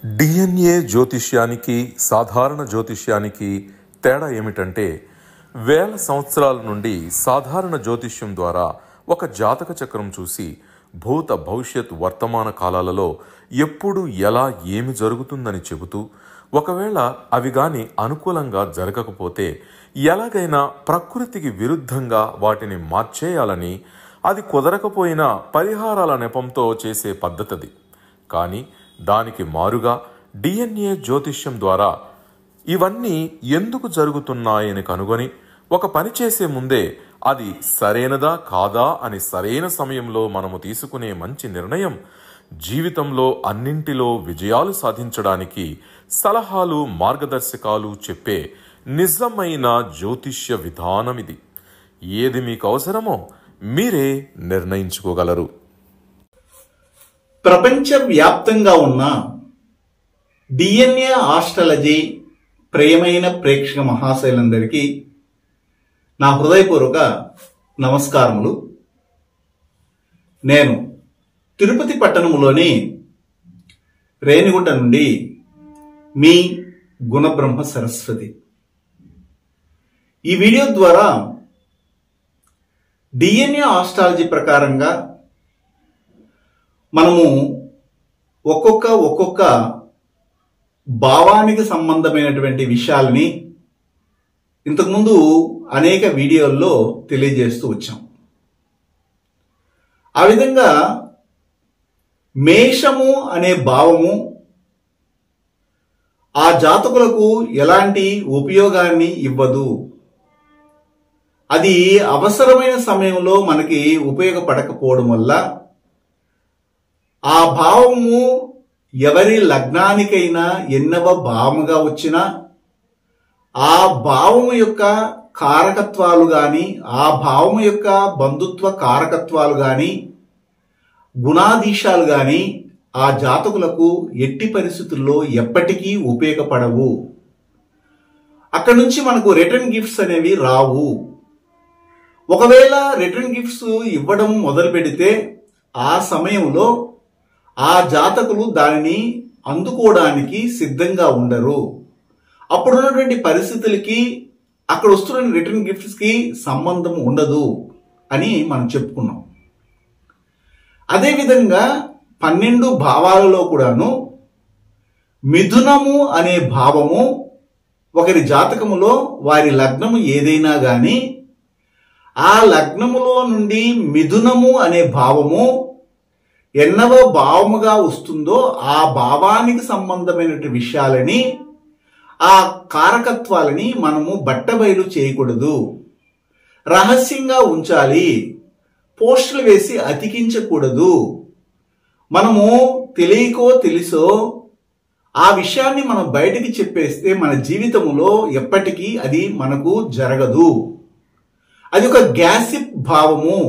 DNA జ్యోతిష్యానికి సాధారణ జ్యోతిష్యానికి తేడా ఏమిటంటే వేల సంవత్సరాల నుండి సాధారణ జ్యోతిష్యం ద్వారా ఒక జాతక చక్రం చూసి భూత భవిష్యత్ వర్తమాన కాలాలలో ఎప్పుడు ఎలా ఏమి జరుగుతుందని చెబుతూ ఒకవేళ అవి గాని అనుకూలంగా జరగకపోతే ఎలాగైనా ప్రకృతికి విరుద్ధంగా వాటిని మార్చేయాలని, అది కుదరకపోయినా పరిహారాల నెపంతో చేసే పద్ధతిది. కానీ దానికి మారుగా డిఎన్ఏ జ్యోతిష్యం ద్వారా ఇవన్నీ ఎందుకు జరుగుతున్నాయని కనుగొని ఒక పని చేసే ముందే అది సరైనదా కాదా అని సరైన సమయంలో మనము తీసుకునే మంచి నిర్ణయం జీవితంలో అన్నింటిలో విజయాలు సాధించడానికి సలహాలు మార్గదర్శకాలు చెప్పే నిజమైన జ్యోతిష్య విధానం ఇది. ఏది మీకు అవసరమో మీరే నిర్ణయించుకోగలరు. ప్రపంచవ్యాప్తంగా ఉన్న డిఎన్ఏ ఆస్ట్రాలజీ ప్రియమైన ప్రేక్షక మహాశైలందరికీ నా హృదయపూర్వక నమస్కారములు. నేను తిరుపతి పట్టణంలోని రేణిగుంట నుండి మీ గుణబ్రహ్మ సరస్వతి. ఈ వీడియో ద్వారా డిఎన్ఏ ఆస్ట్రాలజీ ప్రకారంగా మనము ఒక్కొక్క భావానికి సంబంధమైనటువంటి విషయాలని ఇంతకుముందు అనేక వీడియోల్లో తెలియజేస్తూ వచ్చాం. ఆ విధంగా మేషము అనే భావము ఆ జాతకులకు ఎలాంటి ఉపయోగాన్ని ఇవ్వదు. అది అవసరమైన సమయంలో మనకి ఉపయోగపడకపోవడం వల్ల ఆ భావము ఎవరి లగ్నానికైనా ఎన్నవ భావముగా వచ్చినా ఆ భావము యొక్క కారకత్వాలు గాని, ఆ భావము యొక్క బంధుత్వ కారకత్వాలు గాని, గుణాధీశాలు గాని ఆ జాతకులకు ఎట్టి పరిస్థితుల్లో ఎప్పటికీ ఉపయోగపడవు. అక్కడి నుంచి మనకు రిటర్న్ గిఫ్ట్స్ అనేవి రావు. ఒకవేళ రిటర్న్ గిఫ్ట్స్ ఇవ్వడం మొదలు పెడితే ఆ సమయంలో ఆ జాతకులు దానిని అందుకోవడానికి సిద్ధంగా ఉండరు. అప్పుడున్నటువంటి పరిస్థితులకి అక్కడ వస్తున్న రిటర్న్ గిఫ్ట్స్ కి సంబంధం ఉండదు అని మనం చెప్పుకున్నాం. అదేవిధంగా 12 భావాలలో కూడాను మిథునము అనే భావము ఒకరి జాతకములో వారి లగ్నము ఏదైనా గాని ఆ లగ్నములో నుండి మిథునము అనే భావము ఎన్నవ భావముగా వస్తుందో ఆ భావానికి సంబంధమైనటువంటి విషయాలని, ఆ కారకత్వాలని మనము బట్టబయలు చేయకూడదు, రహస్యంగా ఉంచాలి, పోస్టులు వేసి అతికించకూడదు. మనము తెలియకో తెలుసో ఆ విషయాన్ని మనం బయటికి చెప్పేస్తే మన జీవితంలో ఎప్పటికీ అది మనకు జరగదు. అది ఒక గ్యాసిప్ భావము.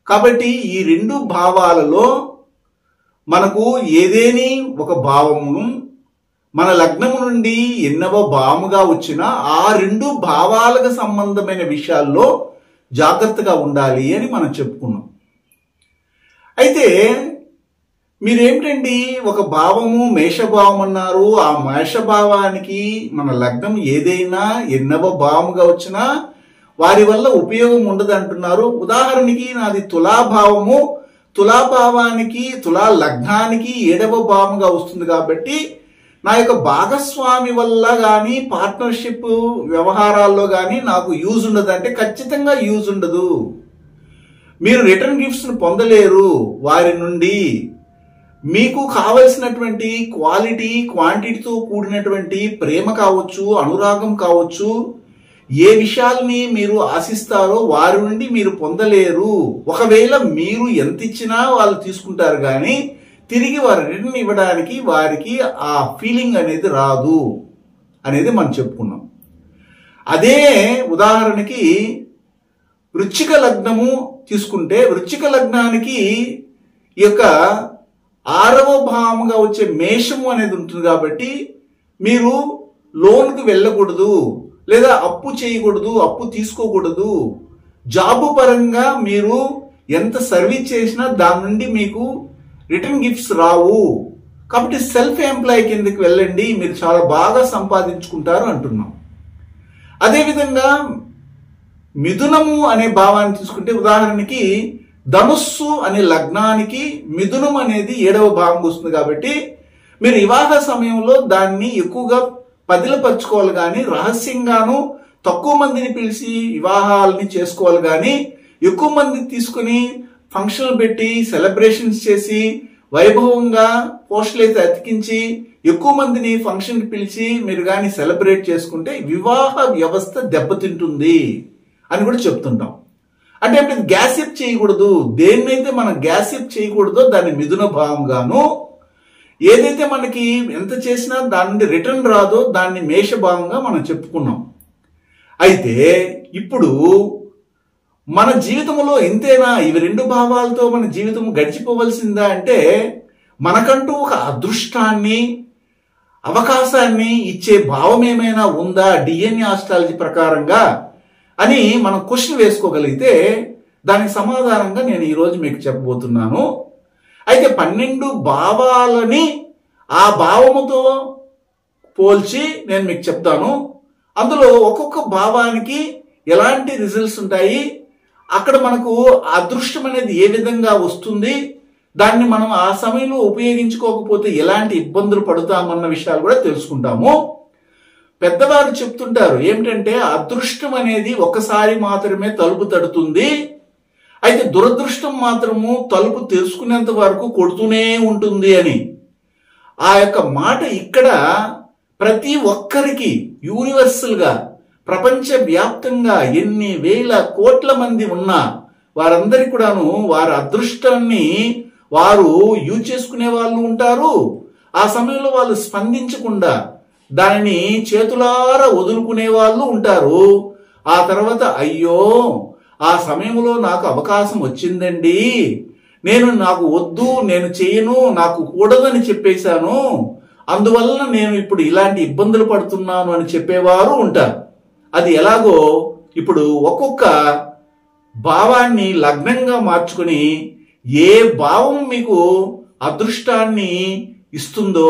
కాబట్టి ఈ 2 భావాలలో మనకు ఏదేని ఒక భావము మన లగ్నము నుండి ఎన్నవ భావముగా వచ్చినా ఆ 2 భావాలకు సంబంధమైన విషయాల్లో జాగ్రత్తగా ఉండాలి అని మనం చెప్పుకున్నాం. అయితే మీరేమిటండి ఒక భావము మేషభావం అన్నారు, ఆ మేషభావానికి మన లగ్నం ఏదైనా ఎన్నవ భావముగా వచ్చినా వారి వల్ల ఉపయోగం ఉండదు అంటున్నారు. ఉదాహరణకి నాది తులాభావము, తులాభావానికి తులా లగ్నానికి 7వ భావముగా వస్తుంది కాబట్టి నా యొక్క భాగస్వామి వల్ల గాని పార్ట్నర్షిప్ వ్యవహారాల్లో గాని నాకు యూజ్ ఉండదు అంటే ఖచ్చితంగా యూజ్ ఉండదు. మీరు రిటర్న్ గిఫ్ట్స్ ను పొందలేరు వారి నుండి. మీకు కావలసినటువంటి క్వాలిటీ క్వాంటిటీతో కూడినటువంటి ప్రేమ కావచ్చు, అనురాగం కావచ్చు, ఏ విషయాల్ని మీరు ఆశిస్తారో వారి నుండి మీరు పొందలేరు. ఒకవేళ మీరు ఎంత ఇచ్చినా వాళ్ళు తీసుకుంటారు కానీ తిరిగి వారు రిటర్న్ ఇవ్వడానికి వారికి ఆ ఫీలింగ్ అనేది రాదు అనేది మనం చెప్పుకున్నాం. అదే ఉదాహరణకి వృశ్చిక లగ్నము తీసుకుంటే వృశ్చిక లగ్నానికి ఈ యొక్క 6వ భావముగా వచ్చే మేషము అనేది ఉంటుంది కాబట్టి మీరు లోన్కి వెళ్ళకూడదు, లేదా అప్పు చేయకూడదు, అప్పు తీసుకోకూడదు. జాబు పరంగా మీరు ఎంత సర్వీస్ చేసినా దాని నుండి మీకు రిటర్న్ గిఫ్ట్స్ రావు. కాబట్టి సెల్ఫ్ ఎంప్లాయ్ కిందకి వెళ్ళండి, మీరు చాలా బాగా సంపాదించుకుంటారు అంటున్నాం. అదేవిధంగా మిథునము అనే భావాన్ని తీసుకుంటే, ఉదాహరణకి ధనుస్సు అనే లగ్నానికి మిథునం అనేది 7వ భావం వస్తుంది. కాబట్టి మీరు వివాహ సమయంలో దాన్ని ఎక్కువగా పదిలపరచుకోవాలి కానీ, రహస్యంగాను తక్కువ మందిని పిలిచి వివాహాలని చేసుకోవాలి కానీ, ఎక్కువ మంది తీసుకుని ఫంక్షన్లు పెట్టి సెలబ్రేషన్స్ చేసి వైభవంగా పోస్టులు అయితే అతికించి ఎక్కువ మందిని ఫంక్షన్ పిలిచి మీరు కానీ సెలబ్రేట్ చేసుకుంటే వివాహ వ్యవస్థ దెబ్బతింటుంది అని కూడా చెప్తుంటాం. అంటే గ్యాసిప్ చేయకూడదు. దేన్నైతే మనం గ్యాసిప్ చేయకూడదో దాన్ని మిథున భావంగాను, ఏదైతే మనకి ఎంత చేసినా దాని నుండి రిటర్న్ రాదో దాన్ని మేషభావంగా మనం చెప్పుకున్నాం. అయితే ఇప్పుడు మన జీవితంలో ఎంతైనా ఇవి 2 భావాలతో మన జీవితం గడిచిపోవలసిందా అంటే, మనకంటూ ఒక అదృష్టాన్ని అవకాశాన్ని ఇచ్చే భావం ఏమైనా ఉందా డిఎన్ఏ ఆస్ట్రాలజీ ప్రకారంగా అని మనం క్వశ్చన్ వేసుకోగలిగితే దానికి సమాధానంగా నేను ఈరోజు మీకు చెప్పబోతున్నాను. అయితే 12 భావాలని ఆ భావముతో పోల్చి నేను మీకు చెప్తాను. అందులో ఒక్కొక్క భావానికి ఎలాంటి రిజల్ట్స్ ఉంటాయి, అక్కడ మనకు అదృష్టం అనేది ఏ విధంగా వస్తుంది, దాన్ని మనం ఆ సమయంలో ఉపయోగించుకోకపోతే ఎలాంటి ఇబ్బందులు పడుతామన్న విషయాలు కూడా తెలుసుకుంటాము. పెద్దవారు చెప్తుంటారు ఏమిటంటే, అదృష్టం అనేది ఒక్కసారి మాత్రమే తలుపు తడుతుంది, అయితే దురదృష్టం మాత్రము తలుపు తెలుసుకునేంత వరకు కొడుతూనే ఉంటుంది అని. ఆ యొక్క మాట ఇక్కడ ప్రతి ఒక్కరికి యూనివర్సల్ గా ప్రపంచ వ్యాప్తంగా ఎన్ని వేల కోట్ల మంది ఉన్నా వారందరికీ కూడాను వారి అదృష్టాన్ని వారు యూజ్ చేసుకునే వాళ్ళు ఉంటారు. ఆ సమయంలో వాళ్ళు స్పందించకుండా దానిని చేతులారా వదులుకునే వాళ్ళు ఉంటారు. ఆ తర్వాత అయ్యో ఆ సమయంలో నాకు అవకాశం వచ్చిందండి, నాకు వద్దు, నేను చేయను, నాకు కూడదని చెప్పేశాను, అందువల్ల నేను ఇప్పుడు ఇలాంటి ఇబ్బందులు పడుతున్నాను అని చెప్పేవారు ఉంటారు. అది ఎలాగో ఇప్పుడు ఒక్కొక్క భావాన్ని లగ్నంగా మార్చుకుని ఏ భావం మీకు అదృష్టాన్ని ఇస్తుందో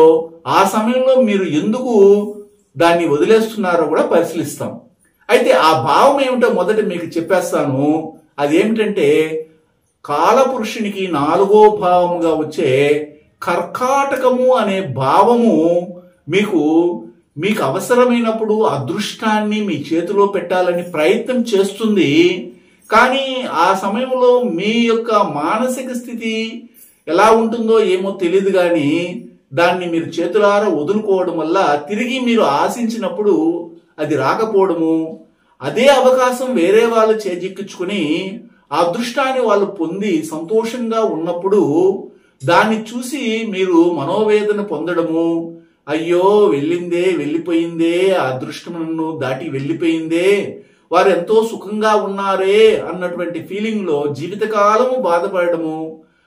ఆ సమయంలో మీరు ఎందుకు దాన్ని వదిలేస్తున్నారో కూడా పరిశీలిస్తాం. అయితే ఆ భావం ఏమిటో మొదట మీకు చెప్పేస్తాను. అదేమిటంటే కాలపురుషునికి 4వ భావముగా వచ్చే కర్కాటకము అనే భావము మీకు అవసరమైనప్పుడు అదృష్టాన్ని మీ చేతిలో పెట్టాలని ప్రయత్నం చేస్తుంది. కానీ ఆ సమయంలో మీ యొక్క మానసిక స్థితి ఎలా ఉంటుందో ఏమో తెలియదు, కానీ దాన్ని మీరు చేతులారా వదులుకోవడం వల్ల తిరిగి మీరు ఆశించినప్పుడు అది రాకపోవడము, అదే అవకాశం వేరే వాళ్ళు చేజిక్కించుకుని ఆ అదృష్టాన్ని వాళ్ళు పొంది సంతోషంగా ఉన్నప్పుడు దాన్ని చూసి మీరు మనోవేదన పొందడము, అయ్యో వెళ్ళిందే, వెళ్ళిపోయిందే, ఆ అదృష్టం నన్ను దాటి వెళ్ళిపోయిందే, వారు ఎంతో సుఖంగా ఉన్నారే అన్నటువంటి ఫీలింగ్ లో జీవితకాలము బాధపడము,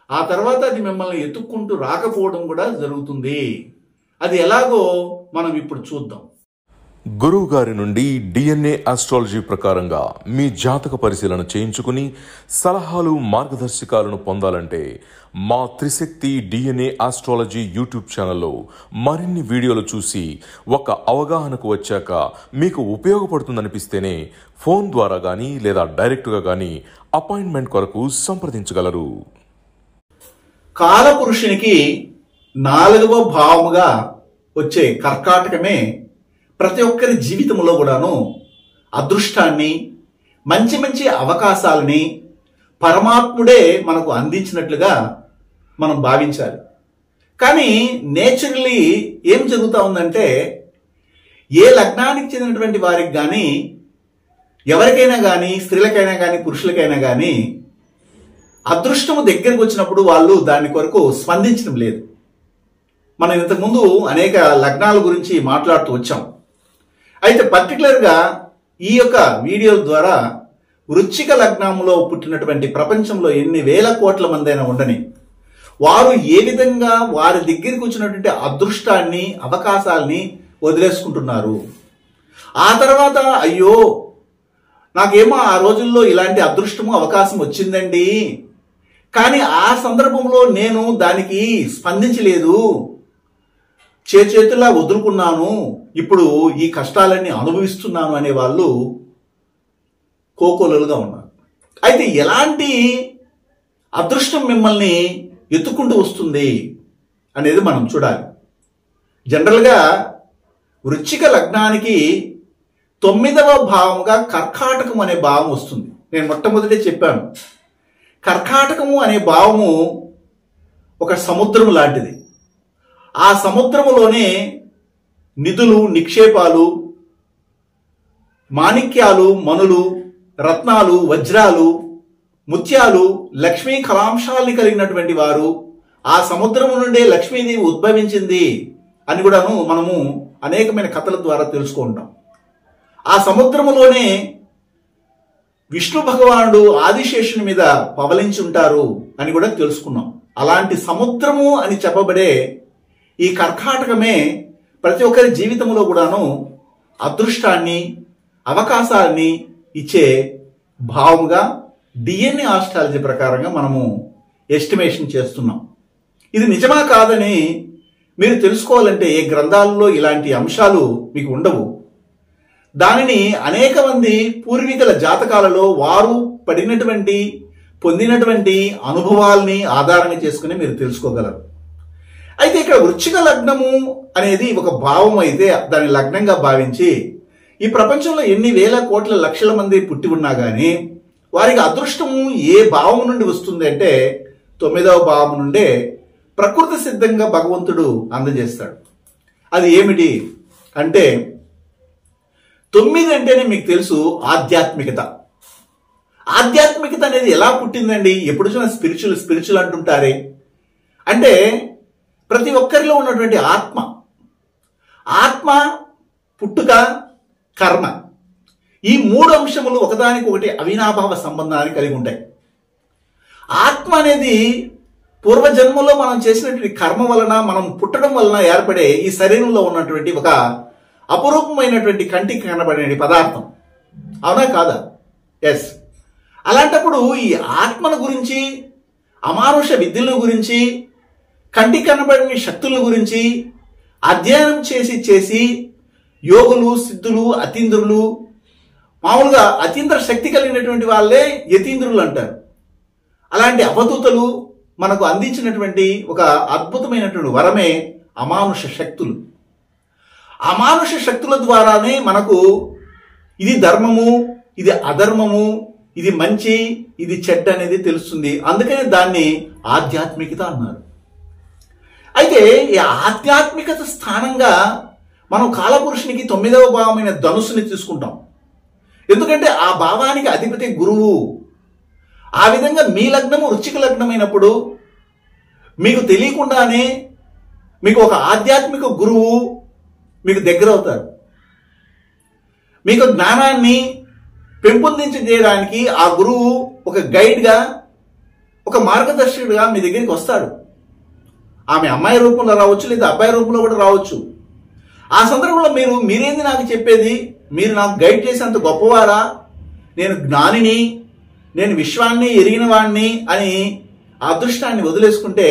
ఆ తర్వాత అది మిమ్మల్ని ఎత్తుక్కుంటూ రాకపోవడం కూడా జరుగుతుంది. అది ఎలాగో మనం ఇప్పుడు చూద్దాం. గురువు గారి నుండి డిఎన్ఏ ఆస్ట్రాలజీ ప్రకారంగా మీ జాతక పరిశీలన చేయించుకుని సలహాలు మార్గదర్శకాలను పొందాలంటే మా త్రిశక్తి డిఎన్ఏ ఆస్ట్రాలజీ యూట్యూబ్ ఛానల్లో మరిన్ని వీడియోలు చూసి ఒక అవగాహనకు వచ్చాక మీకు ఉపయోగపడుతుందనిపిస్తేనే ఫోన్ ద్వారా కానీ లేదా డైరెక్ట్గా కానీ అపాయింట్మెంట్ కొరకు సంప్రదించగలరు. కాలపురుషునికి 4వ భావముగా వచ్చే కర్కాటకమే ప్రతి ఒక్కరి జీవితంలో కూడాను అదృష్టాన్ని, మంచి మంచి అవకాశాలని పరమాత్ముడే మనకు అందించినట్లుగా మనం భావించాలి. కానీ నేచురల్లీ ఏం జరుగుతూ ఉందంటే, ఏ లగ్నానికి చెందినటువంటి వారికి కానీ, ఎవరికైనా కానీ, స్త్రీలకైనా కానీ, పురుషులకైనా కానీ అదృష్టము దగ్గరకు వచ్చినప్పుడు వాళ్ళు దాని కొరకు స్పందించడం లేదు. మనం ఇంతకుముందు అనేక లగ్నాల గురించి మాట్లాడుతూ వచ్చాం. అయితే పర్టికులర్గా ఈ యొక్క వీడియో ద్వారా వృశ్చిక లగ్నంలో పుట్టినటువంటి ప్రపంచంలో ఎన్ని వేల కోట్ల మంది అయినా ఉండని వారు ఏ విధంగా వారి దగ్గరికి వచ్చినటువంటి అదృష్టాన్ని, అవకాశాలని వదిలేసుకుంటున్నారు. ఆ తర్వాత అయ్యో నాకేమో ఆ రోజుల్లో ఇలాంటి అదృష్టము, అవకాశం వచ్చిందండి, కానీ ఆ సందర్భంలో నేను దానికి స్పందించలేదు, చేతులా వదులుకున్నాను, ఇప్పుడు ఈ కష్టాలన్నీ అనుభవిస్తున్నాను అనే వాళ్ళు కోకోలలుగా ఉన్నారు. అయితే ఎలాంటి అదృష్టం మిమ్మల్ని ఎత్తుకుంటూ వస్తుంది అనేది మనం చూడాలి. జనరల్గా వృశ్చిక లగ్నానికి 9వ భావముగా కర్కాటకం అనే భావం వస్తుంది. నేను మొట్టమొదటే చెప్పాను, కర్కాటకము అనే భావము ఒక సముద్రం లాంటిది. ఆ సముద్రములోనే నిధులు, నిక్షేపాలు, మాణిక్యాలు, మనులు, రత్నాలు, వజ్రాలు, ముత్యాలు, లక్ష్మీ కళాంశాలని కలిగినటువంటి వారు, ఆ సముద్రము నుండే లక్ష్మీదేవి ఉద్భవించింది అని కూడాను మనము అనేకమైన కథల ద్వారా తెలుసుకుంటాం. ఆ సముద్రములోనే విష్ణు భగవానుడు ఆదిశేషుని మీద పవలించి ఉంటారు అని కూడా తెలుసుకున్నాం. అలాంటి సముద్రము అని చెప్పబడే ఈ కర్కాటకమే ప్రతి ఒక్కరి జీవితంలో కూడాను అదృష్టాన్ని, అవకాశాన్ని ఇచ్చే భావముగా డిఎన్ఏ ఆస్ట్రాలజీ ప్రకారంగా మనము ఎస్టిమేషన్ చేస్తున్నాం. ఇది నిజమా కాదని మీరు తెలుసుకోవాలంటే ఏ గ్రంథాలలో ఇలాంటి అంశాలు మీకు ఉండవు. దానిని అనేక మంది పూర్వీకుల జాతకాలలో వారు పడినటువంటి, పొందినటువంటి అనుభవాల్ని ఆధారంగా చేసుకుని మీరు తెలుసుకోగలరు. అయితే ఇక్కడ వృశ్చిక లగ్నము అనేది ఒక భావం అయితే దాని లగ్నంగా భావించి ఈ ప్రపంచంలో ఎన్ని వేల కోట్ల లక్షల మంది పుట్టి ఉన్నా కానీ వారికి అదృష్టము ఏ భావం నుండి వస్తుంది అంటే 9వ భావం నుండే ప్రకృతి సిద్ధంగా భగవంతుడు అందజేస్తాడు. అది ఏమిటి అంటే 9 అంటేనే మీకు తెలుసు ఆధ్యాత్మికత. ఆధ్యాత్మికత అనేది ఎలా పుట్టిందండి? ఎప్పుడు చూసినా స్పిరిచువల్ అంటుంటారే. అంటే ప్రతి ఒక్కరిలో ఉన్నటువంటి ఆత్మ పుట్టుక, కర్మ, ఈ 3 అంశములు ఒకదానికొకటి అవినాభావ సంబంధాన్ని కలిగి ఉంటాయి. ఆత్మ అనేది పూర్వజన్మలో మనం చేసినటువంటి కర్మ వలన, మనం పుట్టడం వలన ఏర్పడే ఈ శరీరంలో ఉన్నటువంటి ఒక అపురూపమైనటువంటి కంటికి కనబడే పదార్థం. అవునా కాదా? ఎస్. అలాంటప్పుడు ఈ ఆత్మల గురించి, అమానుష విద్యల గురించి, కంటికి కనబడిన శక్తుల గురించి అధ్యయనం చేసి యోగులు, సిద్ధులు, అతీంద్రులు, మామూలుగా అతీంద్ర శక్తి కలిగినటువంటి వాళ్ళే యతీంద్రులు అంటారు. అలాంటి అవధూతలు మనకు అందించినటువంటి ఒక అద్భుతమైనటువంటి వరమే అమానుష శక్తులు. అమానుష శక్తుల ద్వారానే మనకు ఇది ధర్మము, ఇది అధర్మము, ఇది మంచి, ఇది చెడ్డ అనేది తెలుస్తుంది. అందుకనే దాన్ని ఆధ్యాత్మికత అన్నారు. అయితే ఈ ఆధ్యాత్మికత స్థానంగా మనం కాలపురుషునికి 9వ భావమైన ధనుస్సుని తీసుకుంటాం. ఎందుకంటే ఆ భావానికి అధిపతి గురువు. ఆ విధంగా మీ లగ్నము వృశ్చిక లగ్నమైనప్పుడు మీకు తెలియకుండానే మీకు ఒక ఆధ్యాత్మిక గురువు మీకు దగ్గర అవుతారు. మీకు జ్ఞానాన్ని పెంపొందించడానికి ఆ గురువు ఒక గైడ్గా, ఒక మార్గదర్శకుడిగా మీ దగ్గరికి వస్తాడు. ఆమె అమ్మాయి రూపంలో రావచ్చు, లేదా అబ్బాయి రూపంలో కూడా రావచ్చు. ఆ సందర్భంలో మీరేంది నాకు చెప్పేది, మీరు నాకు గైడ్ చేసేంత గొప్పవారా, నేను జ్ఞానిని, నేను విశ్వాన్ని ఎరిగిన వాడిని అని ఆ అదృష్టాన్ని వదిలేసుకుంటే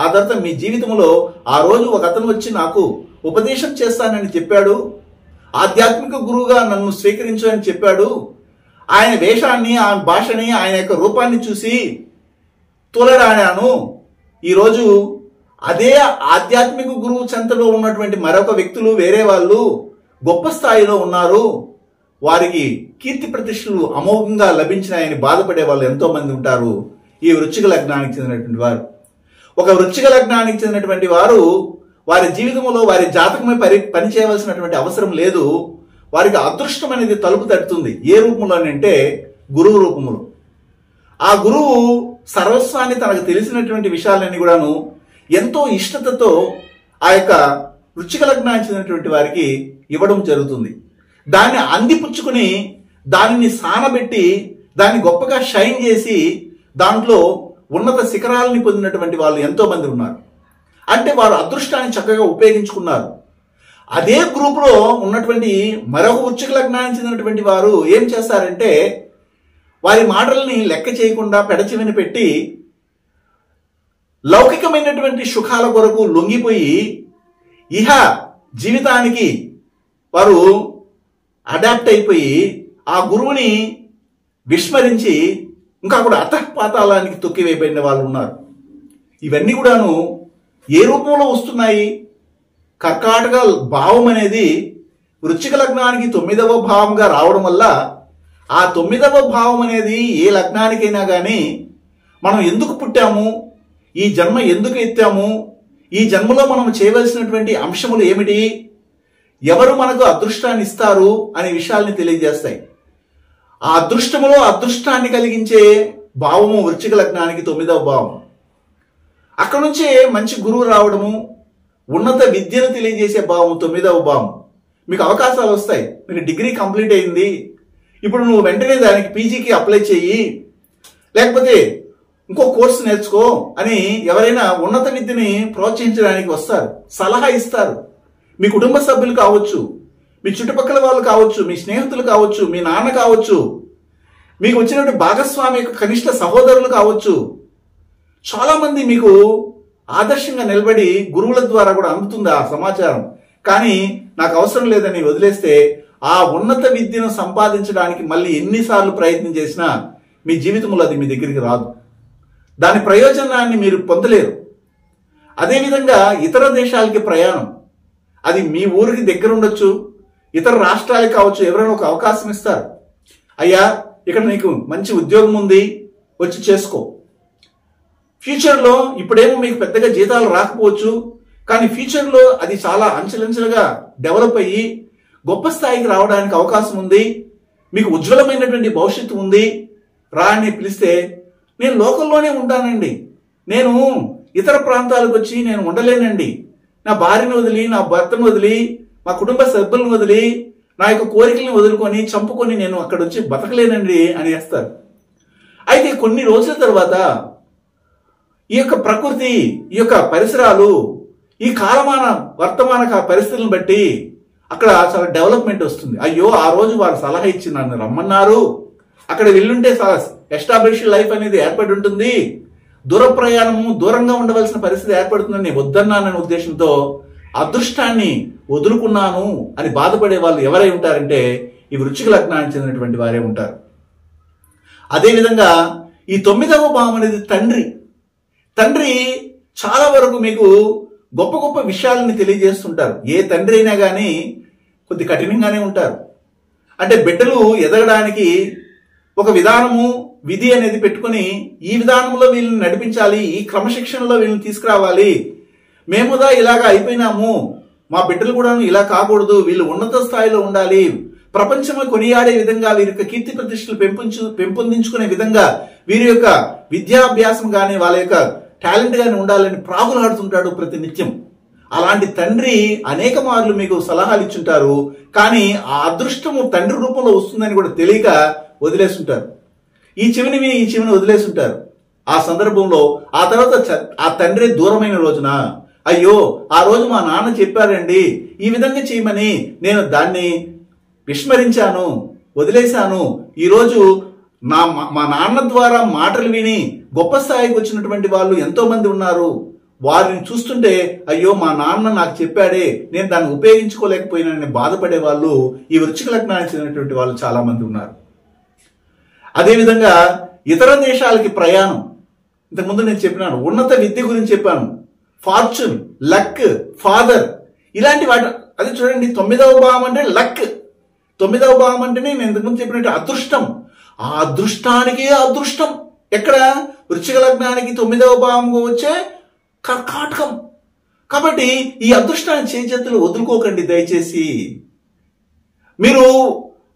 ఆ తర్వాత మీ జీవితంలో ఆ రోజు ఒక అతను వచ్చి నాకు ఉపదేశం చేస్తానని చెప్పాడు, ఆధ్యాత్మిక గురువుగా నన్ను స్వీకరించు అని చెప్పాడు, ఆయన వేషాన్ని, ఆయన భాషని, ఆయన యొక్క రూపాన్ని చూసి తూలడాను. ఈరోజు అదే ఆధ్యాత్మిక గురువు చెంతలో ఉన్నటువంటి మరొక వ్యక్తులు, వేరే వాళ్ళు గొప్ప స్థాయిలో ఉన్నారు, వారికి కీర్తి ప్రతిష్టలు అమోఘంగా లభించినాయని బాధపడే వాళ్ళు ఎంతో మంది ఉంటారు. ఈ వృశ్చిక లగ్నానికి చెందినటువంటి వారు, ఒక వృశ్చిక లగ్నానికి చెందినటువంటి వారు వారి జీవితంలో వారి జాతకమే పని చేయవలసినటువంటి అవసరం లేదు. వారికి అదృష్టం అనేది తలుపు తడుతుంది. ఏ రూపంలోనంటే గురువు రూపంలో. ఆ గురువు సర్వస్వాన్ని, తనకు తెలిసినటువంటి విషయాలన్నీ కూడాను ఎంతో ఇష్టతతో ఆ యొక్క వృశ్చిక లగ్నానికి చెందినటువంటి వారికి ఇవ్వడం జరుగుతుంది. దాన్ని అందిపుచ్చుకుని, దానిని సానబెట్టి, దాన్ని గొప్పగా షైన్ చేసి దాంట్లో ఉన్నత శిఖరాలని పొందినటువంటి వాళ్ళు ఎంతో మంది ఉన్నారు. అంటే వారు అదృష్టాన్ని చక్కగా ఉపయోగించుకున్నారు. అదే గ్రూపులో ఉన్నటువంటి మరొక వృశ్చిక లగ్నానికి చెందినటువంటి వారు ఏం చేస్తారంటే వారి మాటల్ని లెక్క చేయకుండా పెడచెవిన పెట్టి లౌకికమైనటువంటి సుఖాల కొరకు లొంగిపోయి ఇహ జీవితానికి వారు అడాప్ట్ అయిపోయి ఆ గురువుని విస్మరించి ఇంకా కూడా అతఃపాతాళానికి తొక్కివేయబడిన వాళ్ళు ఉన్నారు. ఇవన్నీ కూడాను ఏ రూపంలో వస్తున్నాయి? కర్కాటక భావం అనేది వృశ్చిక లగ్నానికి 9వ భావంగా రావడం వల్ల ఆ 9వ భావం అనేది ఏ లగ్నానికైనా కానీ మనం ఎందుకు పుట్టాము, ఈ జన్మ ఎందుకు ఎత్తాము, ఈ జన్మలో మనం చేయవలసినటువంటి అంశములు ఏమిటి, ఎవరు మనకు అదృష్టాన్ని ఇస్తారు అనే విషయాల్ని తెలియజేస్తాయి. ఆ అదృష్టములో అదృష్టాన్ని కలిగించే భావము వృశ్చిక లగ్నానికి 9వ భావం. అక్కడ నుంచే మంచి గురువు రావడము, ఉన్నత విద్యను తెలియజేసే భావం 9వ భావం. మీకు అవకాశాలు వస్తాయి. మీకు డిగ్రీ కంప్లీట్ అయింది, ఇప్పుడు నువ్వు వెంటనే దానికి పీజీకి అప్లై చేయి, లేకపోతే ఇంకో కోర్సు నేర్చుకో అని ఎవరైనా ఉన్నత విద్యని ప్రోత్సహించడానికి వస్తారు, సలహా ఇస్తారు. మీ కుటుంబ సభ్యులు కావచ్చు, మీ చుట్టుపక్కల వాళ్ళు కావచ్చు, మీ స్నేహితులు కావచ్చు, మీ నాన్న కావచ్చు, మీకు వచ్చినటువంటి భాగస్వామి యొక్క కనిష్ట సహోదరులు కావచ్చు. చాలా మంది మీకు ఆదర్శంగా నిలబడి గురువుల ద్వారా కూడా అందుతుంది ఆ సమాచారం. కానీ నాకు అవసరం లేదని వదిలేస్తే ఆ ఉన్నత విద్యను సంపాదించడానికి మళ్ళీ ఎన్నిసార్లు ప్రయత్నం చేసినా మీ జీవితంలో అది మీ దగ్గరికి రాదు. దాని ప్రయోజనాన్ని మీరు పొందలేరు. అదేవిధంగా ఇతర దేశాలకి ప్రయాణం, అది మీ ఊరికి దగ్గర ఉండొచ్చు, ఇతర రాష్ట్రాలకు కావచ్చు. ఎవరైనా ఒక అవకాశం ఇస్తారు, అయ్యా ఇక్కడ నీకు మంచి ఉద్యోగం ఉంది, వచ్చి చేసుకో. ఫ్యూచర్లో ఇప్పుడేమో మీకు పెద్దగా జీతాలు రాకపోవచ్చు, కానీ ఫ్యూచర్లో అది చాలా అంచెలంచెలుగా డెవలప్ అయ్యి గొప్ప స్థాయికి రావడానికి అవకాశం ఉంది, మీకు ఉజ్వలమైనటువంటి భవిష్యత్తు ఉంది, రా అని పిలిస్తే నేను లోకల్లోనే ఉంటానండి, నేను ఇతర ప్రాంతాలకు వచ్చి నేను ఉండలేనండి, నా భార్యను వదిలి, నా భర్తను వదిలి, మా కుటుంబ సభ్యులను వదిలి, నా యొక్క కోరికలను వదులుకొని చంపుకొని నేను అక్కడ వచ్చి బతకలేనండి అని వేస్తారు. అయితే కొన్ని రోజుల తర్వాత ఈ యొక్క ప్రకృతి, ఈ యొక్క పరిసరాలు, ఈ కాలమాన వర్తమాన పరిస్థితులను బట్టి అక్కడ చాలా డెవలప్మెంట్ వస్తుంది. అయ్యో ఆ రోజు వారు సలహా ఇచ్చి నన్ను రమ్మన్నారు, అక్కడ వెళ్ళుంటే ఎస్టాబ్లిష్ లైఫ్ అనేది ఏర్పడి ఉంటుంది, దూర ప్రయాణము, దూరంగా ఉండవలసిన పరిస్థితి ఏర్పడుతుందని నేను వద్దన్నాననే ఉద్దేశంతో అదృష్టాన్ని వదులుకున్నాను అని బాధపడే వాళ్ళు ఎవరై ఉంటారంటే ఈ వృశ్చిక లగ్నానికి చెందినటువంటి వారే ఉంటారు. అదేవిధంగా ఈ 9వ భావం అనేది తండ్రి చాలా వరకు మీకు గొప్ప గొప్ప విషయాలని తెలియజేస్తుంటారు. ఏ తండ్రి అయినా కానీ కొద్ది కఠినంగానే ఉంటారు. అంటే బిడ్డలు ఎదగడానికి ఒక విధానము, విధి అనేది పెట్టుకుని ఈ విధానంలో వీళ్ళని నడిపించాలి, ఈ క్రమశిక్షణలో వీళ్ళని తీసుకురావాలి, మేముదా ఇలాగా అయిపోయినాము, మా బిడ్డలు కూడా ఇలా కాకూడదు, వీళ్ళు ఉన్నత స్థాయిలో ఉండాలి, ప్రపంచంలో కొనియాడే విధంగా వీరి యొక్క కీర్తి ప్రతిష్టలు పెంపొందించుకునే విధంగా వీరి యొక్క విద్యాభ్యాసం కానీ వాళ్ళ యొక్క టాలెంట్ గాని ఉండాలని ప్రాగులాడుతుంటాడు ప్రతి నిత్యం. అలాంటి తండ్రి అనేక మార్లు మీకు సలహాలు ఇచ్చుంటారు, కానీ ఆ అదృష్టము తండ్రి రూపంలో వస్తుందని కూడా తెలియక వదిలేస్తుంటారు. ఈ చెవిని వదిలేస్తుంటారు. ఆ సందర్భంలో ఆ తర్వాత ఆ తండ్రి దూరమైన రోజున, అయ్యో ఆ రోజు మా నాన్న చెప్పారండి ఈ విధంగా చేయమని, నేను దాన్ని విస్మరించాను, వదిలేశాను, ఈరోజు మా నాన్న ద్వారా మాటలు విని గొప్ప స్థాయికి వచ్చినటువంటి వాళ్ళు ఎంతో మంది ఉన్నారు, వారిని చూస్తుంటే అయ్యో మా నాన్న నాకు చెప్పాడే, నేను దాన్ని ఉపయోగించుకోలేకపోయినానని బాధపడే వాళ్ళు ఈ వృశ్చిక లగ్నానికి చెందినటువంటి వాళ్ళు చాలా మంది ఉన్నారు. అదేవిధంగా ఇతర దేశాలకి ప్రయాణం, ఇంతకుముందు నేను చెప్పినాను, ఉన్నత విద్య గురించి చెప్పాను, ఫార్చ్యూన్, లక్, ఫాదర్, ఇలాంటి వాటి. అది చూడండి 9వ భావం అంటే లక్, 9వ భావం అంటేనే నేను ఇంతకుముందు చెప్పినట్టు అదృష్టం. ఆ అదృష్టానికి అదృష్టం ఎక్కడ? వృశ్చిక లగ్నానికి 9వ భావంగా వచ్చే కర్కాటకం. కాబట్టి ఈ అదృష్టాన్ని చేతులు వదులుకోకండి దయచేసి. మీరు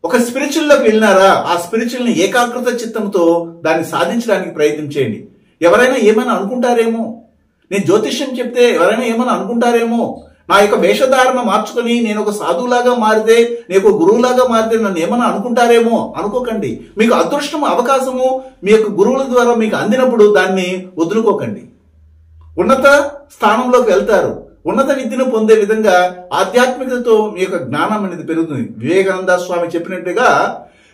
ఒక స్పిరిచువల్లోకి వెళ్ళినారా, ఆ స్పిరిచువల్ని ఏకాగ్రత చిత్తంతో దాన్ని సాధించడానికి ప్రయత్నం చేయండి. ఎవరైనా ఏమైనా అనుకుంటారేమో, నేను జ్యోతిష్యం చెప్తే ఎవరైనా ఏమైనా అనుకుంటారేమో, నా యొక్క వేషధారణ మార్చుకొని నేను ఒక సాధువులాగా మారితే, నేను ఒక గురువులాగా మారితే నన్ను ఏమైనా అనుకుంటారేమో. అనుకోకండి. మీకు అదృష్టము, అవకాశము మీ యొక్క గురువుల ద్వారా మీకు అందినప్పుడు దాన్ని వదులుకోకండి. ఉన్నత స్థానంలోకి వెళ్తారు. ఉన్నత విద్యను పొందే విధంగా ఆధ్యాత్మికతతో మీ యొక్క జ్ఞానం అనేది పెరుగుతుంది. వివేకానంద స్వామి చెప్పినట్టుగా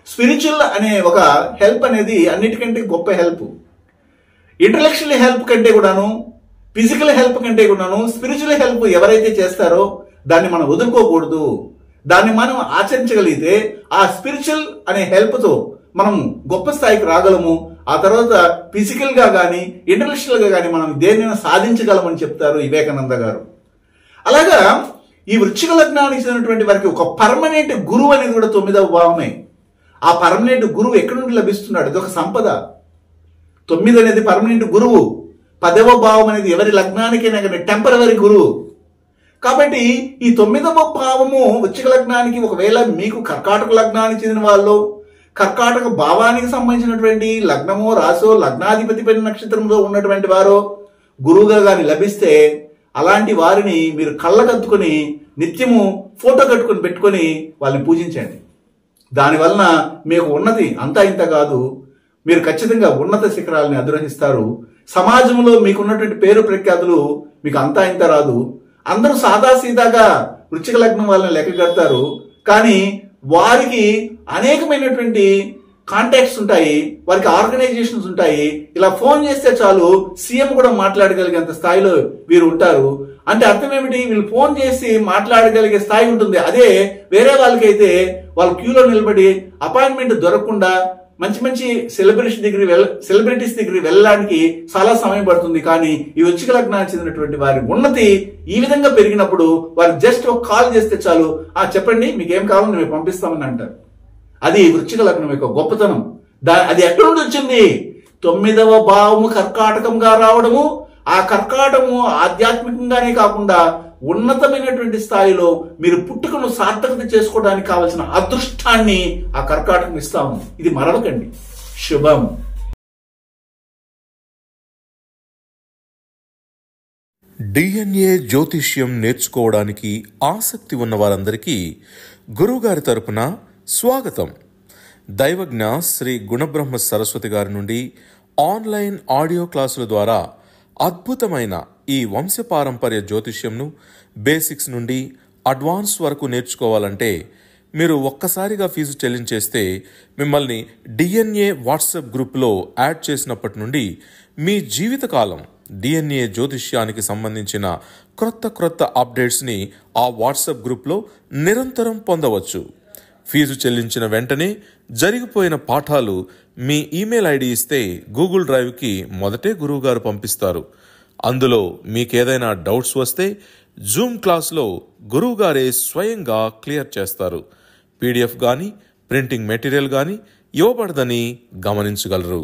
స్పిరిచువల్ అనే ఒక హెల్ప్ అనేది అన్నిటికంటే గొప్ప హెల్ప్. ఇంటలెక్చువల్ హెల్ప్ కంటే కూడాను ఫిజికల్ హెల్ప్ కంటే కూడాను స్పిరిచువల్ హెల్ప్ ఎవరైతే చేస్తారో దాన్ని మనం వదులుకోకూడదు. దాన్ని మనం ఆచరించగలిగితే ఆ స్పిరిచువల్ అనే హెల్ప్ తో మనం గొప్ప స్థాయికి రాగలము. ఆ తర్వాత ఫిజికల్ గా కానీ ఇంటలెక్చువల్ గా కానీ మనం దేన్నైనా సాధించగలమని చెప్తారు వివేకానంద గారు. అలాగా ఈ వృశ్చిక లగ్నానికి చెందినటువంటి వారికి ఒక పర్మనెంట్ గురువు అనేది కూడా 9వ భావమే. ఆ పర్మనెంట్ గురువు ఎక్కడి నుండి లభిస్తున్నాడు? ఇది ఒక సంపద. 9 అనేది పర్మనెంట్ గురువు. 10వ భావం అనేది ఎవరి లగ్నానికైనా కానీ టెంపరవరీ గురువు. కాబట్టి ఈ 9వ భావము వృశ్చిక లగ్నానికి, ఒకవేళ మీకు కర్కాటక లగ్నానికి చెందిన వాళ్ళు, కర్కాటక భావానికి సంబంధించినటువంటి లగ్నమో రాసో లగ్నాధిపతి పైన నక్షత్రంలో ఉన్నటువంటి వారో గురువుగా కానీ లభిస్తే అలాంటి వారిని మీరు కళ్ళకద్దుకొని నిత్యము ఫోటో కట్టుకొని పెట్టుకొని వాళ్ళని పూజించండి. దానివలన మీకు ఉన్నతి అంతా ఇంత కాదు, మీరు ఖచ్చితంగా ఉన్నత శిఖరాలని అధిరోహిస్తారు. సమాజంలో మీకున్నటువంటి పేరు ప్రఖ్యాతులు మీకు అంతా ఇంత రాదు. అందరూ సాదాసీదాగా వృశ్చిక లగ్నం వాళ్ళని లెక్క కడతారు, కానీ వారికి అనేకమైనటువంటి కాంటాక్ట్స్ ఉంటాయి, వారికి ఆర్గనైజేషన్స్ ఉంటాయి. ఇలా ఫోన్ చేస్తే చాలు సీఎం కూడా మాట్లాడగలిగేంత స్థాయిలో వీరు ఉంటారు. అంటే అర్థం ఏమిటి? వీళ్ళు ఫోన్ చేసి మాట్లాడగలిగే స్థాయి ఉంటుంది. అదే వేరే వాళ్ళకైతే వాళ్ళు క్యూలో నిలబడి అపాయింట్మెంట్ దొరకకుండా మంచి మంచి సెలబ్రిటీస్ దగ్గర వెళ్ళడానికి చాలా సమయం పడుతుంది. కానీ ఈ వృశ్చిక లగ్నానికి చెందినటువంటి వారి ఉన్నతి ఈ విధంగా పెరిగినప్పుడు వారు జస్ట్ ఒక కాల్ చేస్తే చాలు, చెప్పండి మీకు ఏం కావాలో మేము పంపిస్తామని అంటారు. అది వృశ్చిక లగ్నం యొక్క గొప్పతనం. అది ఎక్కడి నుండి వచ్చింది? 9వ భావము కర్కాటకంగా రావడము. ఆ కర్కాటము ఆధ్యాత్మికంగానే కాకుండా ఉన్నతమైనటువంటి స్థాయిలో మీరు పుట్టుకను సార్థకత చేసుకోవడానికి కావలసిన అదృష్టాన్ని ఆ కర్కాటకం ఇస్తాము. ఇది మరవకండి. శుభం. డిఎన్ఏ జ్యోతిష్యం నేర్చుకోవడానికి ఆసక్తి ఉన్న వారందరికీ గురువుగారి తరపున స్వాగతం. దైవజ్ఞ శ్రీ గుణబ్రహ్మ సరస్వతి గారి నుండి ఆన్లైన్ ఆడియో క్లాసుల ద్వారా అద్భుతమైన ఈ వంశపారంపర్య జ్యోతిష్యంను బేసిక్స్ నుండి అడ్వాన్స్ వరకు నేర్చుకోవాలంటే మీరు ఒక్కసారిగా ఫీజు చెల్లించేస్తే మిమ్మల్ని డిఎన్ఏ వాట్సాప్ గ్రూప్లో యాడ్ చేసినప్పటి నుండి మీ జీవితకాలం డిఎన్ఏ జ్యోతిష్యానికి సంబంధించిన క్రొత్త అప్డేట్స్ని ఆ వాట్సాప్ గ్రూప్లో నిరంతరం పొందవచ్చు. ఫీజు చెల్లించిన వెంటనే జరిగిపోయిన పాఠాలు మీ ఈమెయిల్ ఐడి ఇస్తే గూగుల్ డ్రైవ్కి మొదటే గురువుగారు పంపిస్తారు. అందులో మీకేదైనా డౌట్స్ వస్తే జూమ్ క్లాస్లో గురువుగారే స్వయంగా క్లియర్ చేస్తారు. పీడిఎఫ్ కానీ ప్రింటింగ్ మెటీరియల్ కానీ ఇవ్వబడదని గమనించగలరు.